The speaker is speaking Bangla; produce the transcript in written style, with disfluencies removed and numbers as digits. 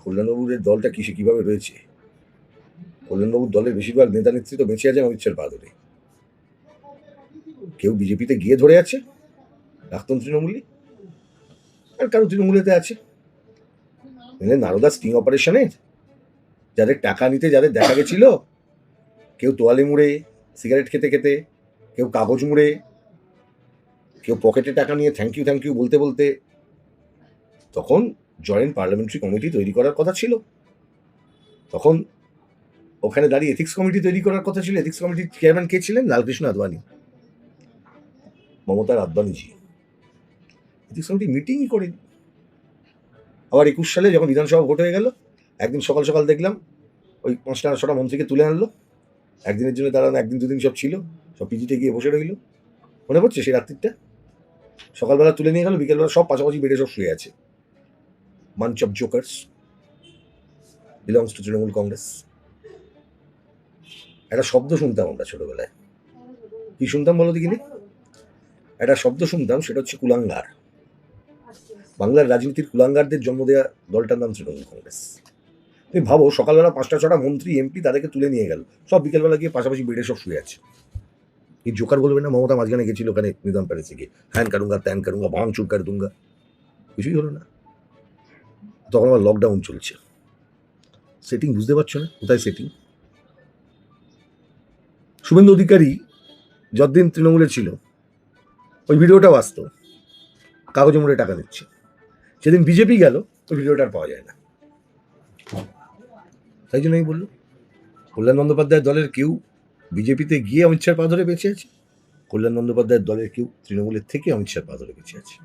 কল্যাণবাবুর দলটা কিভাবে রয়েছে? কল্যাণবাবুর দলের বেশিরভাগ নেতা নেত্রী তো বেঁচে আছে অমিত শাহর পা ধরে। কেউ বিজেপিতে গিয়ে ধরে আছে, প্রাক্তন তৃণমূলী, আর কারো তৃণমূলেতে আছে। নারদা স্টিং অপারেশনের যাদের টাকা নিতে যাদের দেখা গেছিল, কেউ তোয়ালে মুড়ে সিগারেট খেতে খেতে, কেউ কাগজ মুড়ে, কেউ পকেটে টাকা নিয়ে থ্যাংক ইউ বলতে বলতে, তখন জয়েন্ট পার্লামেন্টারি কমিটি তৈরি করার কথা ছিল। তখন ওখানে দাঁড়িয়ে এথিক্স কমিটি তৈরি করার কথা ছিল। এথিক্স কমিটির চেয়ারম্যান কে ছিলেন? লালকৃষ্ণ আদবানি, মমতার আদবানিজি। এথিক্স কমিটি মিটিংই করেনি। আবার 21 সালে যখন বিধানসভা ভোট হয়ে গেল, একদিন সকাল সকাল দেখলাম ওই 5টা-6টা মন্ত্রীকে তুলে আনলো। একদিনের জন্য তারা একদিন দুদিন সব ছিল, সব পিজিতে গিয়ে বসে রইল। মনে পড়ছে সেই রাত্রিটা? সকালবেলা তুলে নিয়ে গেল, বিকেলবেলা সব পাশাপাশি বেডে সব শুয়ে আছে। Munch of jokers, belongs to Trinamool Congress. একটা শব্দ শুনতাম আমরা ছোটবেলায়, কি শুনতাম বলো দেখিনি? একটা শব্দ শুনতাম, সেটা হচ্ছে কুলাঙ্গার। বাংলার রাজনীতির কুলাঙ্গারদের জন্ম দেওয়া দলটার নাম তৃণমূল কংগ্রেস। তুমি ভাবো, সকালবেলা 5টা-6টা মন্ত্রী এমপি তাদেরকে তুলে নিয়ে গেল, সব বিকেলবেলা গিয়ে পাশাপাশি বেডে সব শুয়ে আছে। এই জোকার বলবে না মমতা মাঝখানে গেছিল ওখানে নিজাম প্যালেসে গিয়ে হ্যান কারুঙ্গা ত্যান কারুঙ্গা ভাঙচুর কার দুঙ্গা, কিছুই হলো না। তখন আবার লকডাউন চলছে। সেটিং বুঝতে পারছো না? কোথায় সেটিং? শুভেন্দু অধিকারী যতদিন তৃণমূলে ছিল ওই ভিডিওটাও আসতো, কাগজে মুড়ে টাকা দিচ্ছে। সেদিন বিজেপি গেল, ওই ভিডিওটা আর পাওয়া যায় না। তাই জন্য আমি বললো, কল্যাণ বন্দ্যোপাধ্যায়ের দলের কেউ বিজেপিতে গিয়ে অমিত শাহর পা ধরে বেঁচে আছে, কল্যাণ বন্দ্যোপাধ্যায়ের দলের কেউ তৃণমূলের থেকে অমিত শাহর পা ধরে বেঁচে আছে।